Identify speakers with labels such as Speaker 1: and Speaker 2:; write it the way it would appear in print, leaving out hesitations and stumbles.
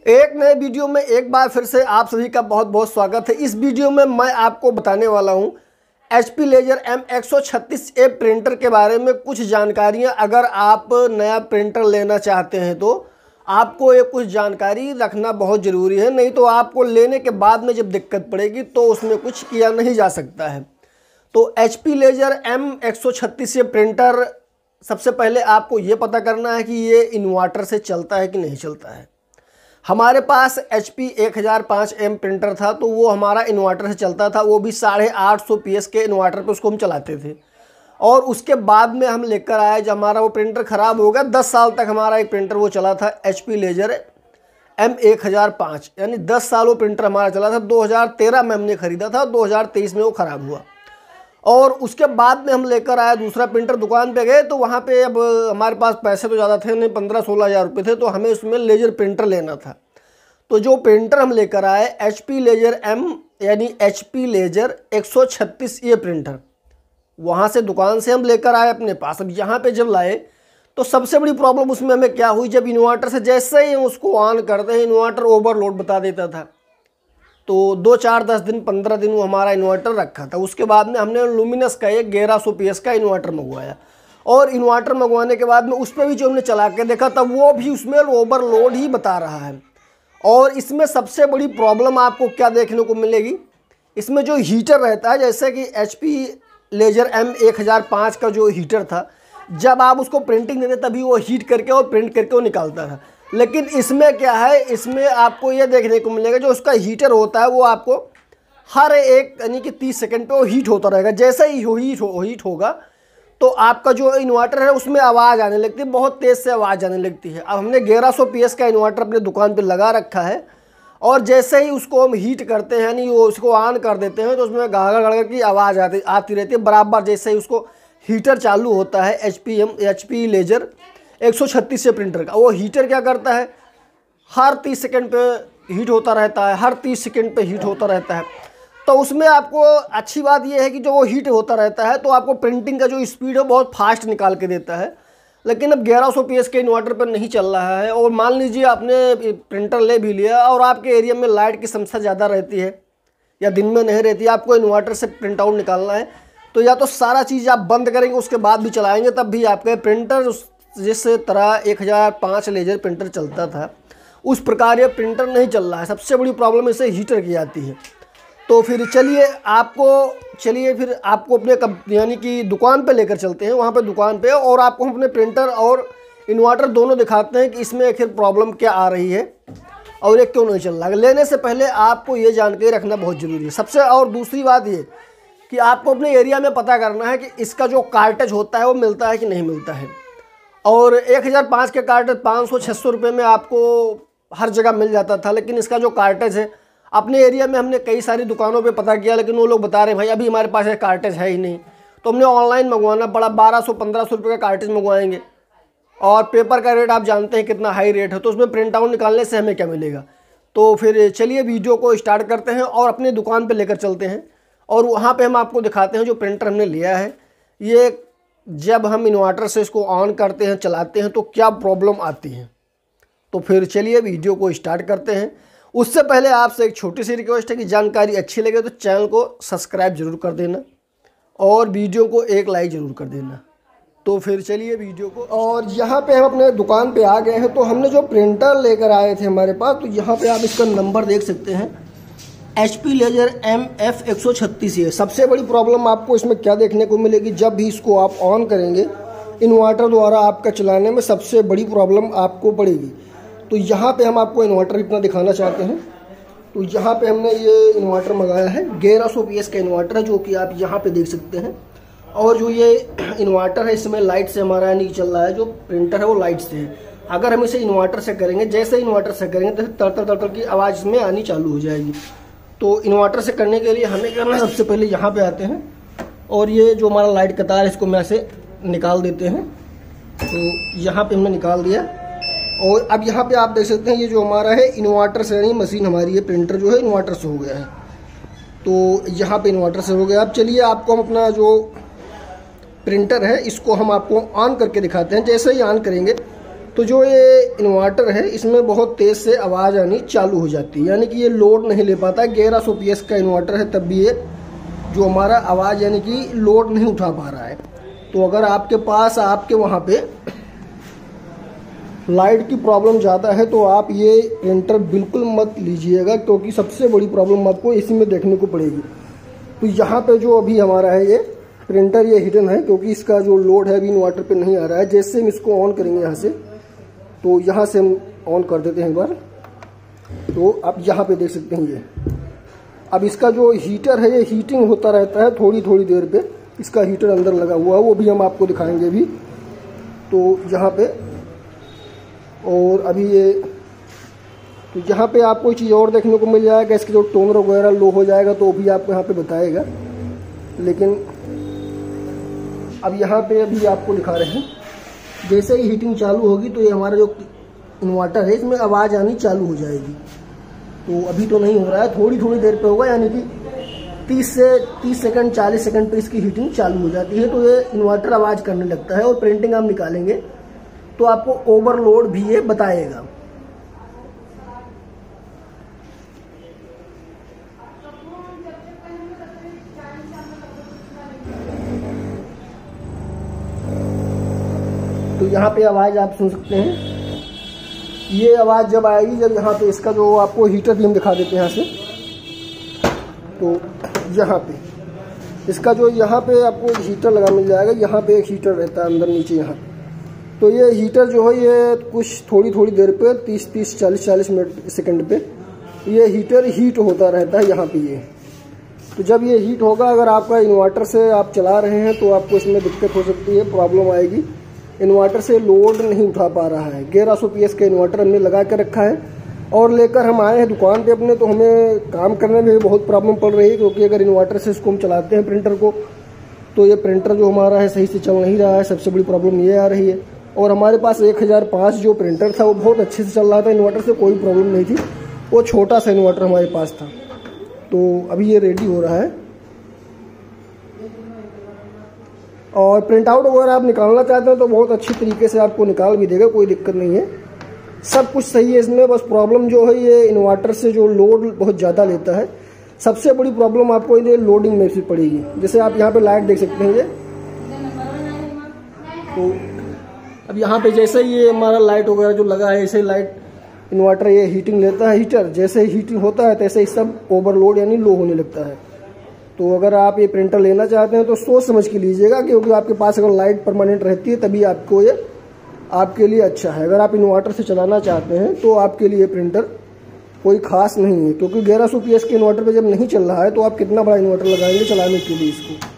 Speaker 1: एक नए वीडियो में एक बार फिर से आप सभी का बहुत बहुत स्वागत है। इस वीडियो में मैं आपको बताने वाला हूं HP लेजर M136A प्रिंटर के बारे में कुछ जानकारियां। अगर आप नया प्रिंटर लेना चाहते हैं तो आपको ये कुछ जानकारी रखना बहुत ज़रूरी है, नहीं तो आपको लेने के बाद में जब दिक्कत पड़ेगी तो उसमें कुछ किया नहीं जा सकता है। तो HP लेजर M136A प्रिंटर, सबसे पहले आपको ये पता करना है कि ये इन्वर्टर से चलता है कि नहीं चलता है। हमारे पास HP 1005M प्रिंटर था तो वो हमारा इन्वर्टर से चलता था, वो भी 850 PS के इन्वर्टर पे उसको हम चलाते थे। और उसके बाद में हम लेकर आए, जब हमारा वो प्रिंटर ख़राब हो गया, 10 साल तक हमारा एक प्रिंटर वो चला था HP लेजर M1005, यानी 10 साल वो प्रिंटर हमारा चला था। 2013 में हमने ख़रीदा था, 2023 में वो ख़राब हुआ। और उसके बाद में हम लेकर आए दूसरा प्रिंटर, दुकान पे गए तो वहाँ पे अब हमारे पास पैसे तो ज़्यादा थे नहीं, 15-16 हज़ार रुपये थे, तो हमें उसमें लेजर प्रिंटर लेना था। तो जो प्रिंटर हम लेकर आए HP लेजर यानी HP लेजर 136A प्रिंटर, वहाँ से दुकान से हम लेकर आए अपने पास। अब यहाँ पे जब लाए तो सबसे बड़ी प्रॉब्लम उसमें हमें क्या हुई, जब इन्वर्टर से जैसे ही उसको ऑन करते हैं इन्वर्टर ओवरलोड बता देता था। तो 2-4-10 दिन 15 दिन वो हमारा इन्वर्टर रखा था। उसके बाद में हमने लुमिनस का एक 1100 PS का इन्वर्टर मंगवाया, और इन्वर्टर मंगवाने के बाद में उस पर भी जो हमने चला के देखा तब वो भी उसमें ओवरलोड ही बता रहा है। और इसमें सबसे बड़ी प्रॉब्लम आपको क्या देखने को मिलेगी, इसमें जो हीटर रहता है, जैसे कि HP लेजर M1005 का जो हीटर था, जब आप उसको प्रिंटिंग देते तभी वो हीट करके और प्रिंट करके वो निकालता था। लेकिन इसमें क्या है, इसमें आपको ये देखने को मिलेगा जो उसका हीटर होता है वो आपको हर एक यानी कि 30 सेकंड पे वो हीट होता रहेगा। जैसे ही हीट होगा तो आपका जो इन्वर्टर है उसमें आवाज़ आने लगती है, बहुत तेज़ से आवाज़ आने लगती है। अब हमने 1100 PS का इन्वर्टर अपने दुकान पे लगा रखा है, और जैसे ही उसको हम हीट करते हैं यानी वो उसको ऑन कर देते हैं तो उसमें गागा गड़गड़ की आवाज़ आती रहती है बराबर। जैसे ही उसको हीटर चालू होता है HP लेजर 136 प्रिंटर का, वो हीटर क्या करता है, हर 30 सेकंड पे हीट होता रहता है, हर 30 सेकंड पे हीट होता रहता है। तो उसमें आपको अच्छी बात यह है कि जो वो हीट होता रहता है तो आपको प्रिंटिंग का जो स्पीड है बहुत फास्ट निकाल के देता है। लेकिन अब 1100 PS के इन्वर्टर पर नहीं चल रहा है, और मान लीजिए आपने प्रिंटर ले भी लिया और आपके एरिया में लाइट की समस्या ज़्यादा रहती है या दिन में नहीं रहती, आपको इन्वर्टर से प्रिंट आउट निकालना है, तो या तो सारा चीज़ आप बंद करेंगे उसके बाद भी चलाएँगे तब भी आपका प्रिंटर जिस तरह 1005 लेजर प्रिंटर चलता था उस प्रकार ये प्रिंटर नहीं चल रहा है। सबसे बड़ी प्रॉब्लम इसे हीटर की आती है। तो फिर चलिए फिर आपको अपने यानी कि दुकान पे लेकर चलते हैं, वहाँ पे दुकान पे, और आपको हम अपने प्रिंटर और इन्वर्टर दोनों दिखाते हैं कि इसमें आखिर प्रॉब्लम क्या आ रही है और ये क्यों नहीं चल रहा है। लेने से पहले आपको ये जानकारी रखना बहुत ज़रूरी है सबसे। और दूसरी बात ये कि आपको अपने एरिया में पता करना है कि इसका जो कार्टेज होता है वो मिलता है कि नहीं मिलता है। और 1005 के कार्टेज 500-600 रुपये में आपको हर जगह मिल जाता था, लेकिन इसका जो कार्टेज है अपने एरिया में हमने कई सारी दुकानों पे पता किया, लेकिन वो लोग बता रहे हैं भाई अभी हमारे पास एक कार्टेज है ही नहीं। तो हमने ऑनलाइन मंगवाना पड़ा, 1200-1500 रुपये का कार्टेज मंगवाएंगे, और पेपर का रेट आप जानते हैं कितना हाई रेट है, तो उसमें प्रिंट आउट निकालने से हमें क्या मिलेगा। तो फिर चलिए वीडियो को स्टार्ट करते हैं और अपनी दुकान पर लेकर चलते हैं, और वहाँ पर हम आपको दिखाते हैं जो प्रिंटर हमने लिया है, ये जब हम इन्वर्टर से इसको ऑन करते हैं चलाते हैं तो क्या प्रॉब्लम आती है। तो फिर चलिए वीडियो को स्टार्ट करते हैं। उससे पहले आपसे एक छोटी सी रिक्वेस्ट है कि जानकारी अच्छी लगे तो चैनल को सब्सक्राइब जरूर कर देना और वीडियो को एक लाइक ज़रूर कर देना। तो फिर चलिए वीडियो को, और यहाँ पे हम अपने दुकान पे आ गए हैं। तो हमने जो प्रिंटर लेकर आए थे हमारे पास, तो यहाँ पे आप इसका नंबर देख सकते हैं, HP लेजर MF136A। सबसे बड़ी प्रॉब्लम आपको इसमें क्या देखने को मिलेगी, जब भी इसको आप ऑन करेंगे इन्वर्टर द्वारा आपका चलाने में सबसे बड़ी प्रॉब्लम आपको पड़ेगी। तो यहाँ पे हम आपको इन्वर्टर इतना दिखाना चाहते हैं। तो यहाँ पे हमने ये इन्वर्टर मंगाया है, 1100 PS का इन्वर्टर है, जो कि आप यहाँ पे देख सकते हैं। और जो ये इन्वर्टर है इसमें लाइट से हमारा नहीं चल रहा है, जो प्रिंटर है वो लाइट से है। अगर हम इसे इन्वर्टर से करेंगे, जैसे इन्वर्टर से करेंगे तो तर की आवाज़ इसमें आनी चालू हो जाएगी। तो इन्वर्टर से करने के लिए हमें करना है, सबसे पहले यहाँ पे आते हैं और ये जो हमारा लाइट का तार है इसको मैं से निकाल देते हैं। तो यहाँ पे हमने निकाल दिया, और अब यहाँ पे आप देख सकते हैं ये जो हमारा है इन्वर्टर से, यानी मशीन हमारी ये प्रिंटर जो है इन्वर्टर से हो गया है। तो यहाँ पे इन्वर्टर से हो गया। अब चलिए आपको हम अपना जो प्रिंटर है इसको हम आपको ऑन करके दिखाते हैं। जैसे ही ऑन करेंगे तो जो ये इन्वर्टर है इसमें बहुत तेज़ से आवाज़ आनी चालू हो जाती है, यानी कि ये लोड नहीं ले पाता। 1100 PS का इन्वर्टर है, तब भी ये जो हमारा आवाज़ यानी कि लोड नहीं उठा पा रहा है। तो अगर आपके पास आपके वहाँ पे लाइट की प्रॉब्लम ज़्यादा है तो आप ये प्रिंटर बिल्कुल मत लीजिएगा, क्योंकि सबसे बड़ी प्रॉब्लम आपको इसी में देखने को पड़ेगी। तो यहाँ पे जो अभी हमारा है ये प्रिंटर ये हिडन है, क्योंकि इसका जो लोड है अभी इन्वर्टर पे नहीं आ रहा है। जैसे हम इसको ऑन करेंगे यहाँ से, तो यहाँ से हम ऑन कर देते हैं एक बार, तो आप यहाँ पे देख सकते हैं ये अब इसका जो हीटर है ये हीटिंग होता रहता है थोड़ी थोड़ी देर पे। इसका हीटर अंदर लगा हुआ है, वो भी हम आपको दिखाएंगे अभी। तो यहाँ पे और अभी ये तो यहाँ पे आपको चीज़ और देखने को मिल जाएगा, इसके जो टोनर वगैरह लो हो जाएगा तो वो भी आपको यहाँ पे बताएगा। लेकिन अब यहाँ पे अभी आपको दिखा रहे हैं, जैसे ही हीटिंग चालू होगी तो ये हमारा जो इन्वर्टर है इसमें आवाज़ आनी चालू हो जाएगी। तो अभी तो नहीं हो रहा है, थोड़ी थोड़ी देर पे होगा, यानी कि 30 सेकंड 40 सेकंड पे इसकी हीटिंग चालू हो जाती है। तो ये इन्वर्टर आवाज़ करने लगता है और प्रिंटिंग हम निकालेंगे तो आपको ओवरलोड भी ये बताएगा। तो यहाँ पे आवाज़ आप सुन सकते हैं। ये आवाज़ जब आएगी जब यहाँ पे इसका जो आपको हीटर भी हम दिखा देते हैं यहाँ से। तो यहाँ पे इसका जो यहाँ पे आपको हीटर लगा मिल जाएगा, यहाँ पे एक हीटर रहता है अंदर नीचे यहाँ। तो ये हीटर जो है ये कुछ थोड़ी थोड़ी देर पे 30 40 मिनट सेकंड पे ये हीटर हीट होता रहता है यहाँ पे ये। तो जब ये हीट होगा, अगर आपका इन्वर्टर से आप चला रहे हैं तो आपको इसमें दिक्कत हो सकती है, प्रॉब्लम आएगी। इन्वर्टर से लोड नहीं उठा पा रहा है। 1100 PS का इन्वर्टर हमने लगा के रखा है और लेकर हम आए हैं दुकान पे अपने, तो हमें काम करने में भी बहुत प्रॉब्लम पड़ रही है, क्योंकि अगर इन्वर्टर से इसको हम चलाते हैं प्रिंटर को तो ये प्रिंटर जो हमारा है सही से चल नहीं रहा है। सबसे बड़ी प्रॉब्लम ये आ रही है। और हमारे पास 1005 जो प्रिंटर था वो बहुत अच्छे से चल रहा था, इन्वर्टर से कोई प्रॉब्लम नहीं थी। वो छोटा सा इन्वर्टर हमारे पास था। तो अभी ये रेडी हो रहा है और प्रिंट आउट वगैरह आप निकालना चाहते हैं तो बहुत अच्छी तरीके से आपको निकाल भी देगा, कोई दिक्कत नहीं है, सब कुछ सही है इसमें। बस प्रॉब्लम जो है ये इन्वर्टर से जो लोड बहुत ज़्यादा लेता है, सबसे बड़ी प्रॉब्लम आपको ये लोडिंग में से पड़ेगी। जैसे आप यहाँ पे लाइट देख सकते हैं ये, तो अब यहाँ पे जैसे ये हमारा लाइट वगैरह जो लगा है, ऐसे लाइट इन्वर्टर ये हीटिंग लेता है। हीटर जैसे हीटिंग होता है तैसे ही सब ओवरलोड यानी लो होने लगता है। तो अगर आप ये प्रिंटर लेना चाहते हैं तो सोच समझ के लीजिएगा, क्योंकि आपके पास अगर लाइट परमानेंट रहती है तभी आपको ये आपके लिए अच्छा है। अगर आप इन्वर्टर से चलाना चाहते हैं तो आपके लिए प्रिंटर कोई खास नहीं है, क्योंकि 1100 PS के इन्वर्टर पे जब नहीं चल रहा है तो आप कितना बड़ा इन्वर्टर लगाएंगे चलाने के लिए इसको।